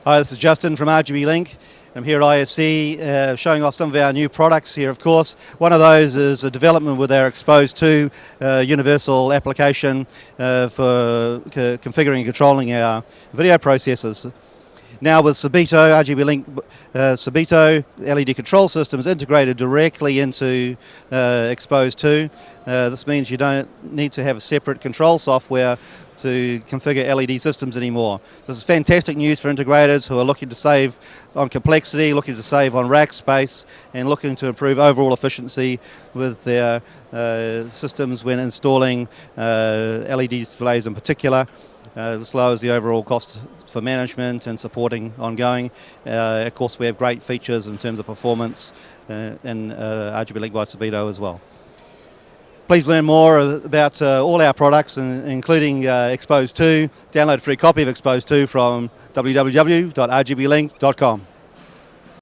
Hi, this is Justin from RGBlink. I'm here at ISE showing off some of our new products here, of course. One of those is a development with our XPOSE 2 universal application for configuring and controlling our video processors. Now with Subito, RGBlink Subito LED control systems integrated directly into XPOSE 2. This means you don't need to have a separate control software to configure LED systems anymore. This is fantastic news for integrators who are looking to save on complexity, looking to save on rack space, and looking to improve overall efficiency with their systems when installing LED displays in particular. This lowers the overall cost for management and supporting ongoing. Of course, we have great features in terms of performance in RGBlink by Subito as well. Please learn more about all our products, including XPOSE 2. Download a free copy of XPOSE 2 from www.rgblink.com.